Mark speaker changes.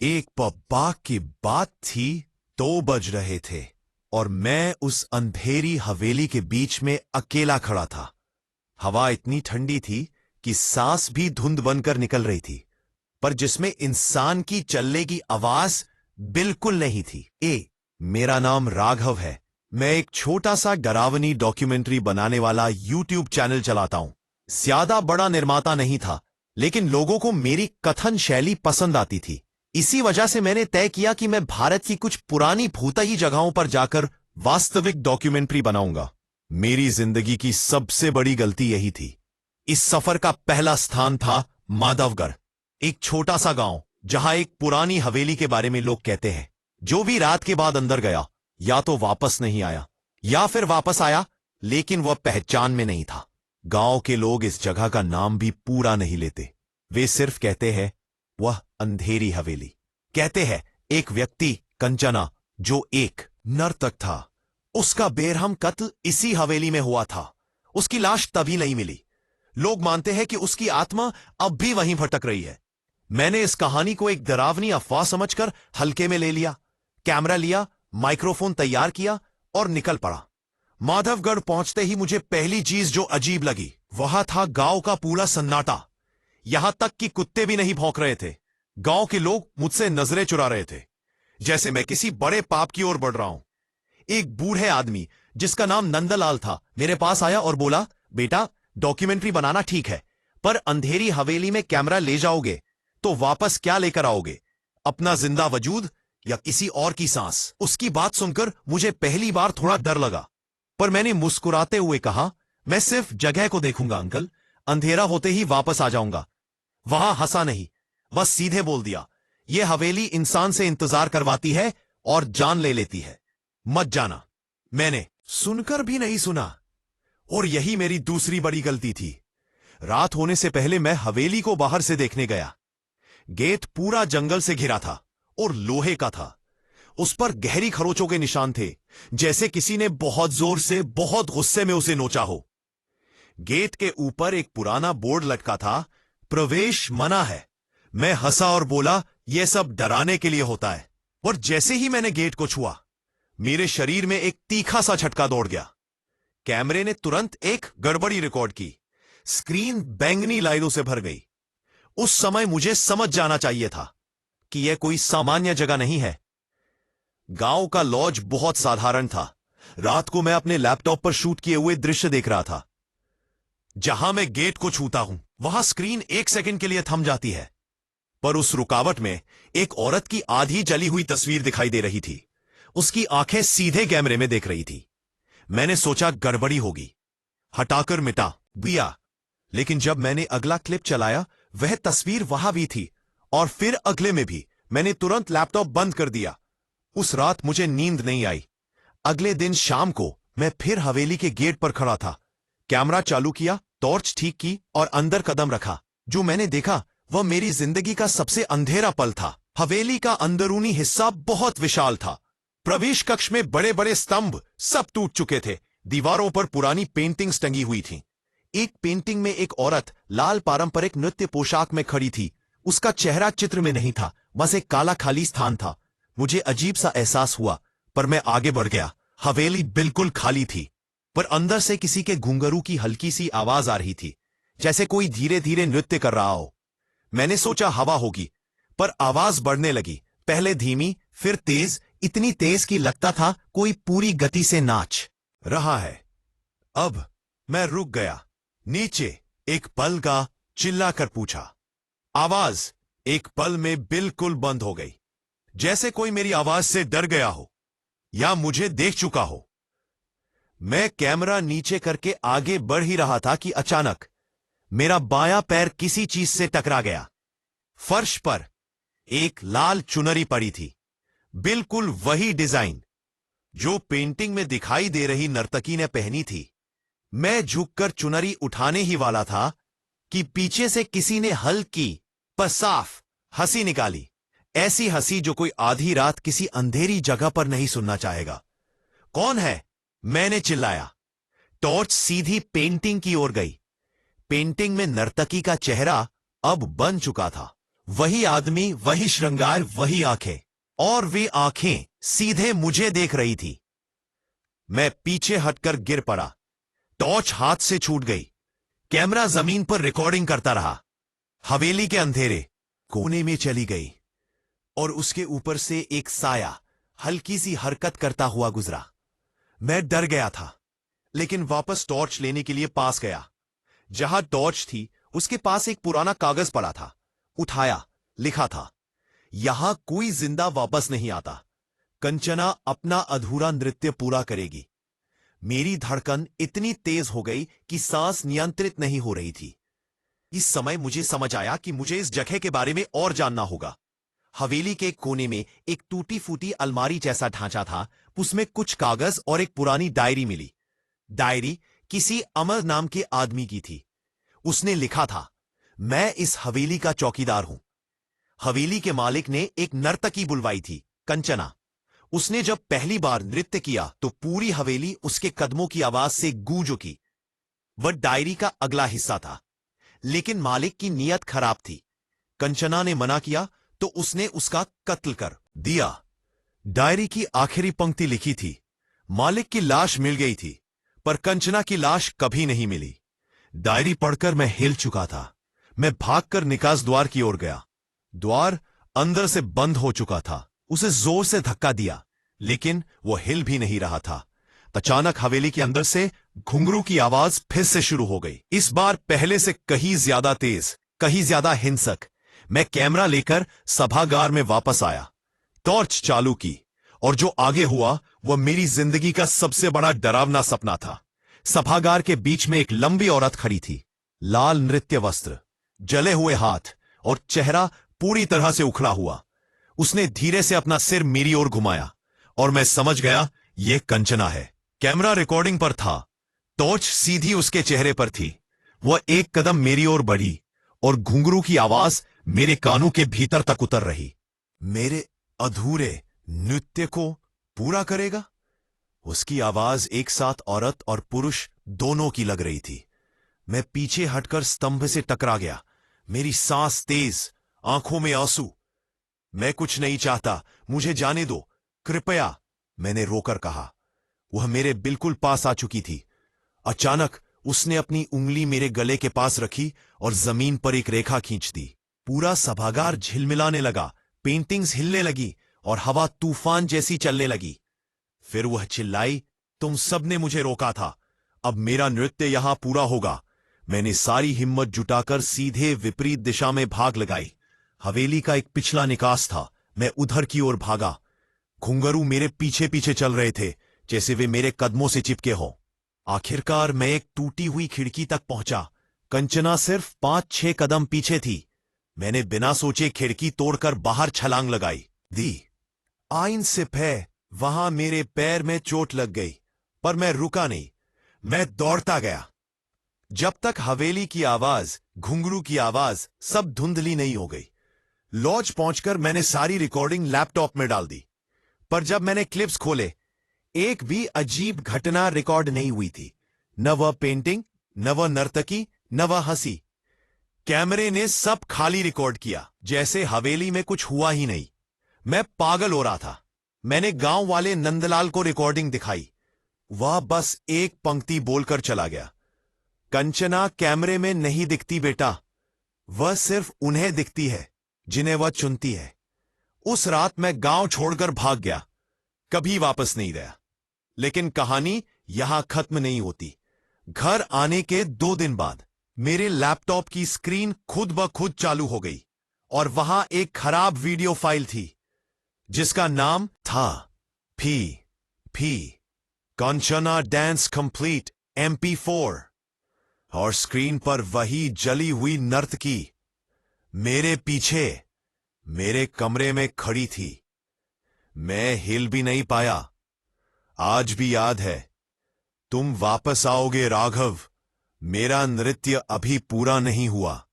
Speaker 1: एक पब्बा की बात थी। 2 बज रहे थे और मैं उस अंधेरी हवेली के बीच में अकेला खड़ा था। हवा इतनी ठंडी थी कि सांस भी धुंध बनकर निकल रही थी, पर जिसमें इंसान की चलने की आवाज बिल्कुल नहीं थी। मेरा नाम राघव है। मैं एक छोटा सा डरावनी डॉक्यूमेंट्री बनाने वाला यूट्यूब चैनल चलाता हूं। ज्यादा बड़ा निर्माता नहीं था, लेकिन लोगों को मेरी कथन शैली पसंद आती थी। इसी वजह से मैंने तय किया कि मैं भारत की कुछ पुरानी भूतही जगहों पर जाकर वास्तविक डॉक्यूमेंट्री बनाऊंगा। मेरी जिंदगी की सबसे बड़ी गलती यही थी। इस सफर का पहला स्थान था माधवगढ़, एक छोटा सा गांव जहां एक पुरानी हवेली के बारे में लोग कहते हैं जो भी रात के बाद अंदर गया या तो वापस नहीं आया या फिर वापस आया लेकिन वह पहचान में नहीं था। गांव के लोग इस जगह का नाम भी पूरा नहीं लेते। वे सिर्फ कहते हैं वह अंधेरी हवेली। कहते हैं एक व्यक्ति कंचना जो एक नर्तक था, उसका बेरहम कत्ल इसी हवेली में हुआ था। उसकी लाश तभी नहीं मिली। लोग मानते हैं कि उसकी आत्मा अब भी वहीं भटक रही है। मैंने इस कहानी को एक डरावनी अफवाह समझकर हल्के में ले लिया। कैमरा लिया, माइक्रोफोन तैयार किया और निकल पड़ा। माधवगढ़ पहुंचते ही मुझे पहली चीज जो अजीब लगी वह था गांव का पूरा सन्नाटा। यहां तक कि कुत्ते भी नहीं भौंक रहे थे। गांव के लोग मुझसे नजरें चुरा रहे थे, जैसे मैं किसी बड़े पाप की ओर बढ़ रहा हूं। एक बूढ़े आदमी जिसका नाम नंदलाल था मेरे पास आया और बोला, बेटा डॉक्यूमेंट्री बनाना ठीक है, पर अंधेरी हवेली में कैमरा ले जाओगे तो वापस क्या लेकर आओगे, अपना जिंदा वजूद या किसी और की सांस। उसकी बात सुनकर मुझे पहली बार थोड़ा डर लगा, पर मैंने मुस्कुराते हुए कहा, मैं सिर्फ जगह को देखूंगा अंकल, अंधेरा होते ही वापस आ जाऊंगा। वहां हंसा नहीं, बस सीधे बोल दिया, यह हवेली इंसान से इंतजार करवाती है और जान ले लेती है, मत जाना। मैंने सुनकर भी नहीं सुना, और यही मेरी दूसरी बड़ी गलती थी। रात होने से पहले मैं हवेली को बाहर से देखने गया। गेट पूरा जंगल से घिरा था और लोहे का था। उस पर गहरी खरोचों के निशान थे, जैसे किसी ने बहुत जोर से बहुत गुस्से में उसे नोचा हो। गेट के ऊपर एक पुराना बोर्ड लटका था, प्रवेश मना है। मैं हंसा और बोला, यह सब डराने के लिए होता है। और जैसे ही मैंने गेट को छुआ, मेरे शरीर में एक तीखा सा झटका दौड़ गया। कैमरे ने तुरंत एक गड़बड़ी रिकॉर्ड की। स्क्रीन बैंगनी लाइटों से भर गई। उस समय मुझे समझ जाना चाहिए था कि यह कोई सामान्य जगह नहीं है। गांव का लॉज बहुत साधारण था। रात को मैं अपने लैपटॉप पर शूट किए हुए दृश्य देख रहा था। जहां मैं गेट को छूता हूं वहां स्क्रीन 1 सेकंड के लिए थम जाती है, पर उस रुकावट में एक औरत की आधी जली हुई तस्वीर दिखाई दे रही थी। उसकी आंखें सीधे कैमरे में देख रही थी। मैंने सोचा गड़बड़ी होगी, हटाकर मिटा दिया, लेकिन जब मैंने अगला क्लिप चलाया वह तस्वीर वहां भी थी, और फिर अगले में भी। मैंने तुरंत लैपटॉप बंद कर दिया। उस रात मुझे नींद नहीं आई। अगले दिन शाम को मैं फिर हवेली के गेट पर खड़ा था। कैमरा चालू किया, टॉर्च ठीक की और अंदर कदम रखा। जो मैंने देखा वह मेरी जिंदगी का सबसे अंधेरा पल था। हवेली का अंदरूनी हिस्सा बहुत विशाल था। प्रवेश कक्ष में बड़े बड़े स्तंभ सब टूट चुके थे। दीवारों पर पुरानी पेंटिंग्स टंगी हुई थीं। एक पेंटिंग में एक औरत लाल पारंपरिक नृत्य पोशाक में खड़ी थी। उसका चेहरा चित्र में नहीं था, बस एक काला खाली स्थान था। मुझे अजीब सा एहसास हुआ, पर मैं आगे बढ़ गया। हवेली बिल्कुल खाली थी, पर अंदर से किसी के घुंघरू की हल्की सी आवाज आ रही थी, जैसे कोई धीरे धीरे नृत्य कर रहा हो। मैंने सोचा हवा होगी, पर आवाज बढ़ने लगी, पहले धीमी फिर तेज, इतनी तेज कि लगता था कोई पूरी गति से नाच रहा है। अब मैं रुक गया। नीचे एक पल का चिल्लाकर पूछा। आवाज एक पल में बिल्कुल बंद हो गई, जैसे कोई मेरी आवाज से डर गया हो या मुझे देख चुका हो। मैं कैमरा नीचे करके आगे बढ़ ही रहा था कि अचानक मेरा बायां पैर किसी चीज से टकरा गया। फर्श पर एक लाल चुनरी पड़ी थी, बिल्कुल वही डिजाइन जो पेंटिंग में दिखाई दे रही नर्तकी ने पहनी थी। मैं झुककर चुनरी उठाने ही वाला था कि पीछे से किसी ने हल्की पर साफ हंसी निकाली। ऐसी हंसी जो कोई आधी रात किसी अंधेरी जगह पर नहीं सुनना चाहेगा। कौन है? मैंने चिल्लाया। टॉर्च सीधी पेंटिंग की ओर गई। पेंटिंग में नर्तकी का चेहरा अब बन चुका था। वही आदमी, वही श्रृंगार, वही आंखें, और वे आंखें सीधे मुझे देख रही थी। मैं पीछे हटकर गिर पड़ा। टॉर्च हाथ से छूट गई। कैमरा जमीन पर रिकॉर्डिंग करता रहा। हवेली के अंधेरे कोने में चली गई और उसके ऊपर से एक साया हल्की सी हरकत करता हुआ गुजरा। मैं डर गया था, लेकिन वापस टॉर्च लेने के लिए पास गया। जहां टॉर्च थी उसके पास एक पुराना कागज पड़ा था। उठाया, लिखा था, यहां कोई जिंदा वापस नहीं आता। कंचना अपना अधूरा नृत्य पूरा करेगी। मेरी धड़कन इतनी तेज हो गई कि सांस नियंत्रित नहीं हो रही थी। इस समय मुझे समझ आया कि मुझे इस जगह के बारे में और जानना होगा। हवेली के कोने में एक टूटी फूटी अलमारी जैसा ढांचा था। उसमें कुछ कागज और एक पुरानी डायरी मिली। डायरी किसी अमर नाम के आदमी की थी। उसने लिखा था, मैं इस हवेली का चौकीदार हूं। हवेली के मालिक ने एक नर्तकी बुलवाई थी, कंचना। उसने जब पहली बार नृत्य किया तो पूरी हवेली उसके कदमों की आवाज से गूंज उठी। वह डायरी का अगला हिस्सा था, लेकिन मालिक की नीयत खराब थी। कंचना ने मना किया तो उसने उसका कत्ल कर दिया। डायरी की आखिरी पंक्ति लिखी थी, मालिक की लाश मिल गई थी, पर कंचना की लाश कभी नहीं मिली। डायरी पढ़कर मैं हिल चुका था। मैं भागकर निकास द्वार की ओर गया। द्वार अंदर से बंद हो चुका था। उसे जोर से धक्का दिया, लेकिन वो हिल भी नहीं रहा था। अचानक हवेली के अंदर से घुंघरू की आवाज फिर से शुरू हो गई। इस बार पहले से कहीं ज्यादा तेज, कहीं ज्यादा हिंसक। मैं कैमरा लेकर सभागार में वापस आया, टॉर्च चालू की, और जो आगे हुआ वह मेरी जिंदगी का सबसे बड़ा डरावना सपना था। सभागार के बीच में एक लंबी औरत खड़ी थी। लाल नृत्य वस्त्र, जले हुए हाथ और चेहरा पूरी तरह से उखड़ा हुआ। उसने धीरे से अपना सिर मेरी ओर घुमाया और मैं समझ गया यह कंचना है। कैमरा रिकॉर्डिंग पर था। टॉर्च सीधी उसके चेहरे पर थी। वह एक कदम मेरी ओर बढ़ी और घुंघरू की आवाज मेरे कानों के भीतर तक उतर रही। मेरे अधूरे नृत्य को पूरा करेगा? उसकी आवाज एक साथ औरत और पुरुष दोनों की लग रही थी। मैं पीछे हटकर स्तंभ से टकरा गया। मेरी सांस तेज, आंखों में आंसू। मैं कुछ नहीं चाहता, मुझे जाने दो, कृपया, मैंने रोकर कहा। वह मेरे बिल्कुल पास आ चुकी थी। अचानक उसने अपनी उंगली मेरे गले के पास रखी और जमीन पर एक रेखा खींच दी। पूरा सभागार झिलमिलाने लगा, पेंटिंग्स हिलने लगी और हवा तूफान जैसी चलने लगी। फिर वह चिल्लाई, तुम सबने मुझे रोका था, अब मेरा नृत्य यहां पूरा होगा। मैंने सारी हिम्मत जुटाकर सीधे विपरीत दिशा में भाग लगाई। हवेली का एक पिछला निकास था। मैं उधर की ओर भागा। घुंघरू मेरे पीछे पीछे चल रहे थे, जैसे वे मेरे कदमों से चिपके हों। आखिरकार मैं एक टूटी हुई खिड़की तक पहुंचा। कंचना सिर्फ 5-6 कदम पीछे थी। मैंने बिना सोचे खिड़की तोड़कर बाहर छलांग लगाई दी। आइन सिप है, वहां मेरे पैर में चोट लग गई, पर मैं रुका नहीं। मैं दौड़ता गया जब तक हवेली की आवाज, घुंघरू की आवाज सब धुंधली नहीं हो गई। लॉज पहुंचकर मैंने सारी रिकॉर्डिंग लैपटॉप में डाल दी, पर जब मैंने क्लिप्स खोले, एक भी अजीब घटना रिकॉर्ड नहीं हुई थी। न वह पेंटिंग, न वह नर्तकी, न वह हंसी। कैमरे ने सब खाली रिकॉर्ड किया, जैसे हवेली में कुछ हुआ ही नहीं। मैं पागल हो रहा था। मैंने गांव वाले नंदलाल को रिकॉर्डिंग दिखाई। वह बस एक पंक्ति बोलकर चला गया, कंचना कैमरे में नहीं दिखती बेटा, वह सिर्फ उन्हें दिखती है जिन्हें वह चुनती है। उस रात मैं गांव छोड़कर भाग गया, कभी वापस नहीं गया। लेकिन कहानी यहां खत्म नहीं होती। घर आने के 2 दिन बाद मेरे लैपटॉप की स्क्रीन खुद ब खुद चालू हो गई और वहां एक खराब वीडियो फाइल थी जिसका नाम था फी कंचना डांस कंप्लीट MP4, और स्क्रीन पर वही जली हुई नर्तकी मेरे पीछे मेरे कमरे में खड़ी थी। मैं हिल भी नहीं पाया। आज भी याद है, तुम वापस आओगे राघव, मेरा नृत्य अभी पूरा नहीं हुआ।